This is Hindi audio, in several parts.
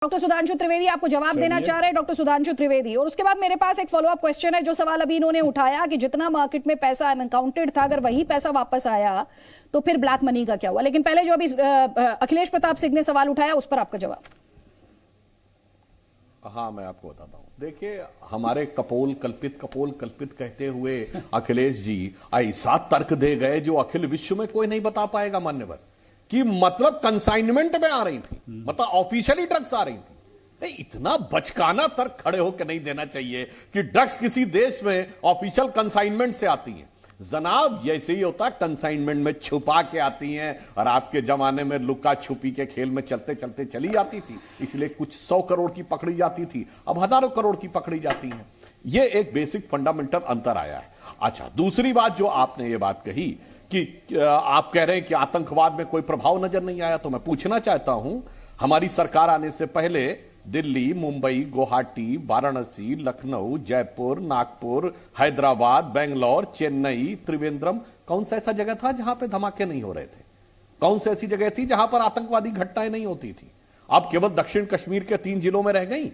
डॉक्टर सुधांशु त्रिवेदी आपको जवाब देना चाह रहे हैं, डॉक्टर सुधांशु त्रिवेदी। और उसके बाद मेरे पास एक फॉलोअप क्वेश्चन है, जो सवाल अभी इन्होंने उठाया कि जितना मार्केट में पैसा अनअकाउंटेड था, अगर वही पैसा वापस आया तो फिर ब्लैक मनी का क्या हुआ। लेकिन पहले जो अभी अखिलेश प्रताप सिंह ने सवाल उठाया, उस पर आपका जवाब। हाँ, मैं आपको बताता हूं। देखिए, हमारे कपोल कल्पित कहते हुए अखिलेश जी ऐसा तर्क दे गए जो अखिल विश्व में कोई नहीं बता पाएगा मान्यवर, कि मतलब कंसाइनमेंट में आ रही थी, मतलब ऑफिशियली ड्रग्स आ रही थी। नहीं, इतना बचकाना तर्क खड़े होकर नहीं देना चाहिए कि ड्रग्स किसी देश में ऑफिशियल कंसाइनमेंट से आती हैं। जनाब, ऐसे ही होता, कंसाइनमेंट में छुपा के आती हैं, और आपके जमाने में लुका छुपी के खेल में चलते चलते चली जाती थी, इसलिए कुछ 100 करोड़ की पकड़ी जाती थी, अब हजारों करोड़ की पकड़ी जाती हैं। यह एक बेसिक फंडामेंटल अंतर आया है। अच्छा, दूसरी बात जो आपने ये बात कही कि आप कह रहे हैं कि आतंकवाद में कोई प्रभाव नजर नहीं आया, तो मैं पूछना चाहता हूं, हमारी सरकार आने से पहले दिल्ली, मुंबई, गुवाहाटी, वाराणसी, लखनऊ, जयपुर, नागपुर, हैदराबाद, बेंगलोर, चेन्नई, त्रिवेंद्रम, कौन सा ऐसा जगह था जहां पे धमाके नहीं हो रहे थे? कौन सी ऐसी जगह थी जहां पर आतंकवादी घटनाएं नहीं होती थी? आप केवल दक्षिण कश्मीर के 3 जिलों में रह गई,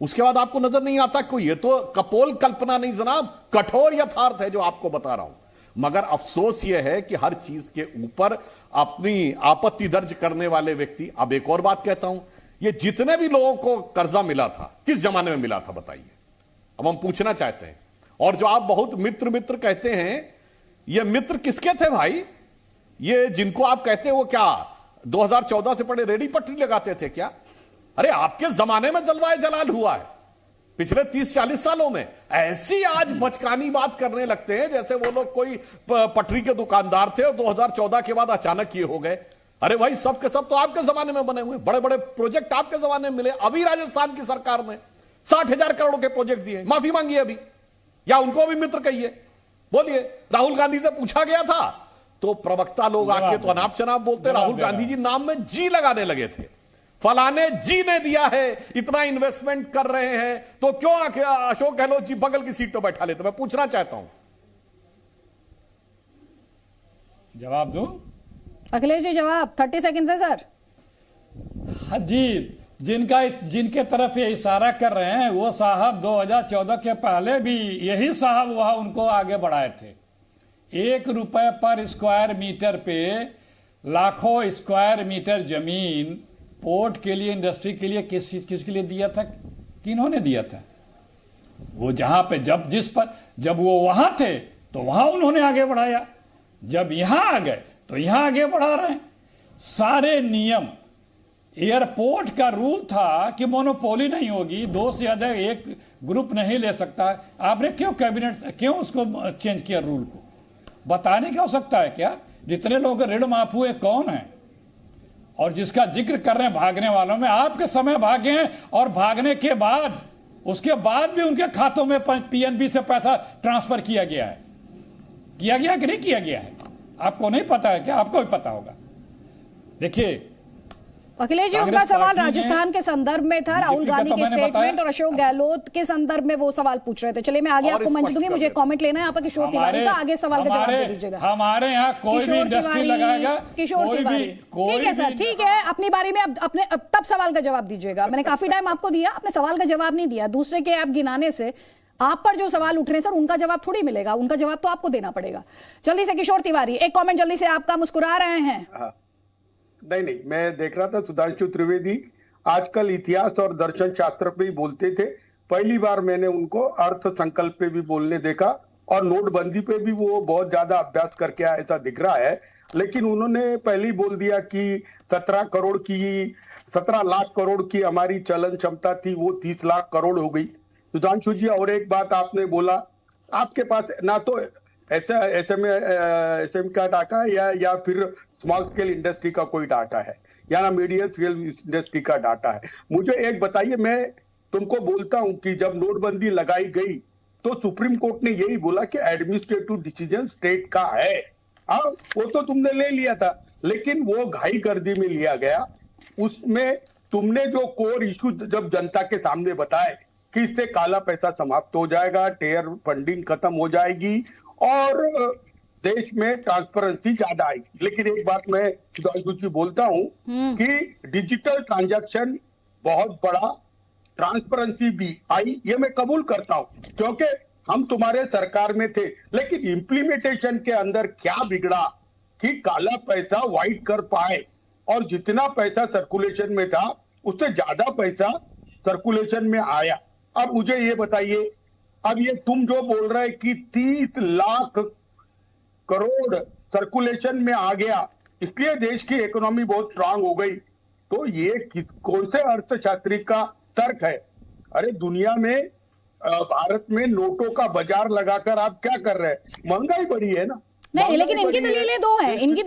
उसके बाद आपको नजर नहीं आता कोई? ये तो कपोल कल्पना नहीं जनाब, कठोर यथार्थ है जो आपको बता रहा हूं। मगर अफसोस यह है कि हर चीज के ऊपर अपनी आपत्ति दर्ज करने वाले व्यक्ति। अब एक और बात कहता हूं, ये जितने भी लोगों को कर्जा मिला था, किस जमाने में मिला था बताइए? अब हम पूछना चाहते हैं। और जो आप बहुत मित्र कहते हैं, ये मित्र किसके थे भाई? ये जिनको आप कहते हैं वो क्या 2014 से पहले रेडी पटरी लगाते थे क्या? अरे, आपके जमाने में जलवाए जलाल हुआ है पिछले 30-40 सालों में। ऐसी आज बचकानी बात करने लगते हैं जैसे वो लोग कोई पटरी के दुकानदार थे और 2014 के बाद अचानक ये हो गए। अरे भाई, सब के सब तो आपके जमाने में बने हुए, बड़े बड़े प्रोजेक्ट आपके जमाने में मिले। अभी राजस्थान की सरकार ने 60,000 करोड़ के प्रोजेक्ट दिए, माफी मांगी अभी, या उनको भी मित्र कहिए। बोलिए, राहुल गांधी से पूछा गया था तो प्रवक्ता लोग आके तो अनाप शनाप बोलते, राहुल गांधी जी नाम में जी लगाने लगे थे, फलाने जी ने दिया है, इतना इन्वेस्टमेंट कर रहे हैं, तो क्यों अशोक गहलोत जी बगल की सीट पर बैठा लेते? मैं पूछना चाहता हूं। जवाब दूं? अखिलेश जी जवाब 30 सेकंड है सर। हाँ जी, जिनके तरफ ये इशारा कर रहे हैं वो साहब 2014 के पहले भी यही साहब वहां उनको आगे बढ़ाए थे। 1 रुपए पर स्क्वायर मीटर पे लाखों स्क्वायर मीटर जमीन पोर्ट के लिए, इंडस्ट्री के लिए किसके लिए दिया था? किन्होंने दिया था? वो जहां पे जब वो वहां थे तो वहां उन्होंने आगे बढ़ाया, जब यहां आ गए तो यहां आगे बढ़ा रहे हैं। सारे नियम, एयरपोर्ट का रूल था कि मोनोपोली नहीं होगी, 2 से ज्यादा एक ग्रुप नहीं ले सकता। आपने क्यों उसको चेंज किया रूल को? बताने की आवश्यकता है क्या? जितने लोग ऋण माफ हुए कौन है? और जिसका जिक्र कर रहे हैं भागने वालों में, आपके समय भागे हैं, और भागने के बाद उसके बाद भी उनके खातों में पीएनबी से पैसा ट्रांसफर किया गया है। किया गया कि नहीं किया गया है? आपको नहीं पता है क्या? आपको भी पता होगा। देखिए, अखिलेश जी, उनका सवाल राजस्थान के संदर्भ में था, राहुल गांधी के स्टेटमेंट और अशोक गहलोत के संदर्भ में वो सवाल पूछ रहे थे। चलिए, मैं आगे आपको मंच दूंगी, मुझे कमेंट लेना है यहाँ पर। किशोर तिवारी का आगे सवाल का जवाब दे दीजिएगा। हमारे यहाँ कोई भी इंडस्ट्री लगाएगा, किशोर तिवारी, ठीक है सर, ठीक है, अपनी बारी में अपने तब सवाल का जवाब दीजिएगा। मैंने काफी टाइम आपको दिया, अपने सवाल का जवाब नहीं दिया। दूसरे के आप गिनाने से आप पर जो सवाल उठ रहे हैं सर, उनका जवाब थोड़ी मिलेगा, उनका जवाब तो आपको देना पड़ेगा। जल्दी से किशोर तिवारी, एक कमेंट जल्दी से आपका। मुस्कुरा रहे हैं? नहीं, मैं देख रहा था सुधांशु त्रिवेदी आजकल इतिहास और दर्शन शास्त्र पे ही बोलते थे। पहली बार मैंने उनको अर्थ संकल्प पे भी बोलने देखा, और नोटबंदी पे भी वो बहुत ज्यादा अभ्यास करके आया ऐसा दिख रहा है। लेकिन उन्होंने पहले ही बोल दिया कि 17 लाख करोड़ की हमारी चलन क्षमता थी, वो 30 लाख करोड़ हो गई। सुधांशु जी, और एक बात आपने बोला, आपके पास ना तो एसएम का डाटा है या फिर स्मॉल स्केल इंडस्ट्री का कोई डाटा है, या ना मीडियम स्केल इंडस्ट्री का डाटा है। मुझे एक बताइए, मैं तुमको बोलता हूं कि जब नोटबंदी लगाई गई तो सुप्रीम कोर्ट ने यही बोला कि एडमिनिस्ट्रेटिव डिसीजन स्टेट का है। वो तो तुमने ले लिया था, लेकिन वो घाई गर्दी में लिया गया। उसमें तुमने जो कोर इशू जब जनता के सामने बताए कि इससे काला पैसा समाप्त हो जाएगा, टेयर फंडिंग खत्म हो जाएगी और देश में ट्रांसपेरेंसी ज्यादा आएगी। लेकिन एक बात मैं सुधांशु जी बोलता हूं कि डिजिटल ट्रांजैक्शन बहुत बड़ा ट्रांसपेरेंसी भी आई, ये मैं कबूल करता हूं, क्योंकि हम तुम्हारे सरकार में थे, लेकिन इंप्लीमेंटेशन के अंदर क्या बिगड़ा कि काला पैसा व्हाइट कर पाए, और जितना पैसा सर्कुलेशन में था उससे ज्यादा पैसा सर्कुलेशन में आया। अब मुझे ये बताइए, अब ये तुम जो बोल रहे कि 30 लाख करोड़ सर्कुलेशन में आ गया इसलिए देश की इकोनॉमी बहुत स्ट्रांग हो गई, तो ये कौन से अर्थशास्त्री का तर्क है? अरे दुनिया में भारत में नोटों का बाजार लगाकर आप क्या कर रहे हैं? महंगाई बढ़ी है ना। नहीं, लेकिन इनकी दलीलें दो हैं, इनकी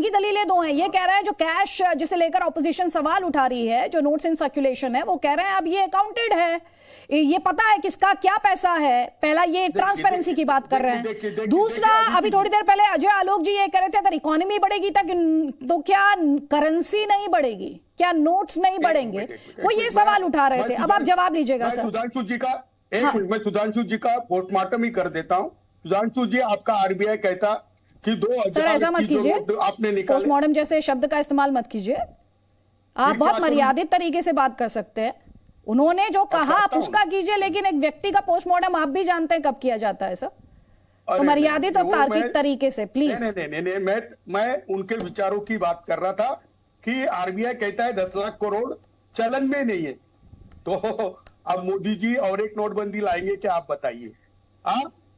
दलीलें दो हैं। ये कह रहा है जो कैश जिसे लेकर ऑपोजिशन सवाल उठा रही है, जो नोट्स इन सर्कुलेशन है, वो कह रहे हैं अब ये अकाउंटेड है, ये पता है किसका क्या पैसा है। पहला ये ट्रांसपेरेंसी की बात कर रहे हैं। दूसरा, अभी थोड़ी देर पहले अजय आलोक जी ये कह रहे थे अगर इकोनॉमी बढ़ेगी तो क्या करेंसी नहीं बढ़ेगी, क्या नोट्स नहीं बढ़ेंगे? वो ये सवाल उठा रहे थे। अब आप जवाब लीजिएगा सर। सुधांशु जी का एक मिनट, मैं सुधांशु जी का पोस्टमार्टम ही कर देता हूं। सुधांशु जी, आपका आरबीआई कहता कि 2000 सर ऐसा मत कीजिए, आपने निकाले, पोस्टमार्टम जैसे शब्द का इस्तेमाल मत कीजिए। आप बहुत मर्यादित तरीके से बात कर सकते हैं। उन्होंने जो कहा आप उसका कीजिए, लेकिन एक व्यक्ति का पोस्टमार्टम आप भी जानते हैं कब किया जाता है सर, तो मर्यादित और तार्किक तरीके से प्लीज। नहीं, मैं उनके विचारों की बात कर रहा था कि आरबीआई कहता है 10 लाख करोड़ चलन में नहीं है, तो अब मोदी जी और एक नोटबंदी लाएंगे क्या, आप बताइए?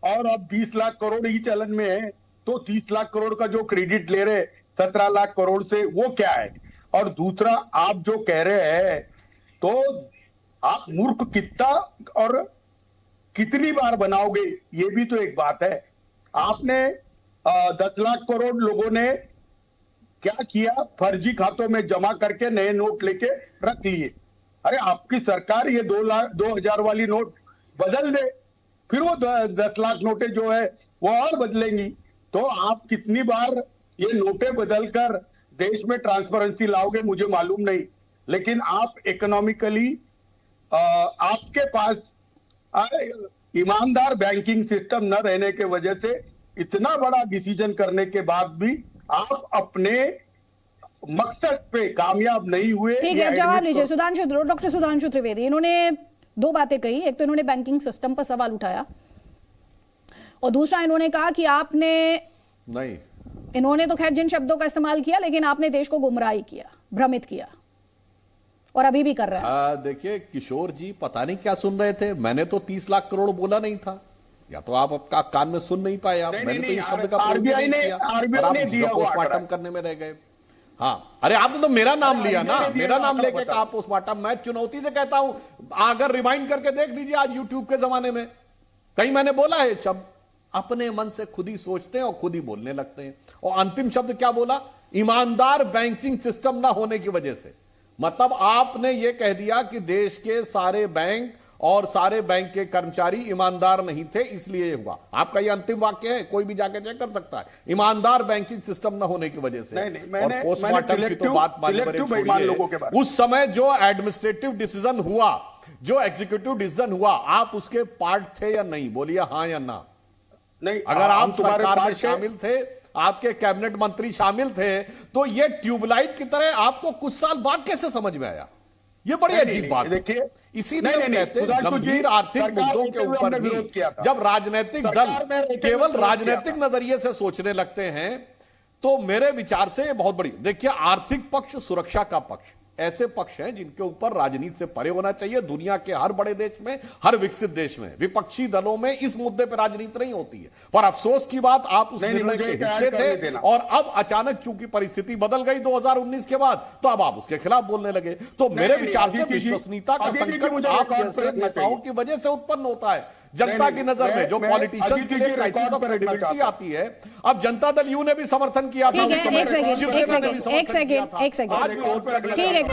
और अब 20 लाख करोड़ ही चलन में है, तो 30 लाख करोड़ का जो क्रेडिट ले रहे 17 लाख करोड़ से, वो क्या है? और दूसरा, आप जो कह रहे हैं, तो आप मूर्ख कितना और कितनी बार बनाओगे, ये भी तो एक बात है। आपने 10 लाख करोड़ लोगों ने क्या किया, फर्जी खातों में जमा करके नए नोट लेके रख लिए। अरे आपकी सरकार ये 2000 वाली नोट बदल दे, फिर वो 10 लाख नोटें जो है वो और बदलेंगी। तो आप कितनी बार ये नोटें बदलकर देश में ट्रांसपेरेंसी लाओगे मुझे मालूम नहीं, लेकिन आप इकोनॉमिकली आपके पास ईमानदार बैंकिंग सिस्टम न रहने के वजह से इतना बड़ा डिसीजन करने के बाद भी आप अपने मकसद पे कामयाब नहीं हुए। ठीक है, जवाब लीजिए डॉक्टर सुधांशु त्रिवेदी। इन्होंने दो बातें कही, एक तो इन्होंने बैंकिंग सिस्टम पर सवाल उठाया, और दूसरा इन्होंने कहा कि आपने नहीं, इन्होंने तो खैर जिन शब्दों का इस्तेमाल किया, लेकिन आपने देश को गुमराह किया, भ्रमित किया, और अभी भी कर रहे हैं। देखिए किशोर जी पता नहीं क्या सुन रहे थे, मैंने तो 30 लाख करोड़ बोला नहीं था, या तो आप आपका कान में सुन नहीं पाए, मैंने तो इस शब्द का प्रयोग नहीं किया और आप इसका पोस्टमार्टम करने में रह गए। हाँ, अरे आपने तो मेरा नाम लिया ना, मेरा नाम लेके कहा पोस्टमार्टम। मैं चुनौती से कहता हूं, अगर रिमाइंड करके देख लीजिए आज यूट्यूब के जमाने में कहीं मैंने बोला है शब्द, अपने मन से खुद ही सोचते हैं और खुद ही बोलने लगते हैं। और अंतिम शब्द क्या बोला, ईमानदार बैंकिंग सिस्टम ना होने की वजह से। मतलब आपने यह कह दिया कि देश के सारे बैंक और सारे बैंक के कर्मचारी ईमानदार नहीं थे, इसलिए हुआ। आपका यह अंतिम वाक्य है, कोई भी जाके चेक कर सकता है, ईमानदार बैंकिंग सिस्टम न होने की वजह से। और पोस्टमार्टम की तो बात छोड़िए, उस समय जो एडमिनिस्ट्रेटिव डिसीजन हुआ, जो एग्जीक्यूटिव डिसीजन हुआ, आप उसके पार्ट थे या नहीं? बोलिए हाँ या ना। नहीं, अगर आप सरकार में शामिल थे, आपके कैबिनेट मंत्री शामिल थे, तो ये ट्यूबलाइट की तरह आपको कुछ साल बाद कैसे समझ में आया? ये बड़ी अजीब बात है। इसीलिए कहते हैं गंभीर आर्थिक मुद्दों के ऊपर भी जब राजनीतिक दल केवल राजनीतिक नजरिए से सोचने लगते हैं, तो मेरे विचार से ये बहुत बड़ी, देखिए आर्थिक पक्ष, सुरक्षा का पक्ष, ऐसे पक्ष हैं जिनके ऊपर राजनीति से परे होना चाहिए। दुनिया के हर बड़े देश में, हर विकसित देश में विपक्षी दलों में इस मुद्दे पर राजनीति नहीं होती है। पर अफसोस की बात, आप उस निर्णय के हिस्से थे और अब अचानक चूंकि परिस्थिति बदल गई 2019 के बाद, तो अब आप उसके खिलाफ बोलने लगे। तो मेरे विचार से विश्वसनीयता का संकट आप जैसे नेताओं की वजह से उत्पन्न होता है। जनता की नजर में जो पॉलिटिशियंस के लिए क्राइसिस ऑफ क्रेडिबिलिटी आती है, अब जनता दल यू ने भी समर्थन किया था, शिवसेना ने भी समर्थन किया था, आज भी ठीक है।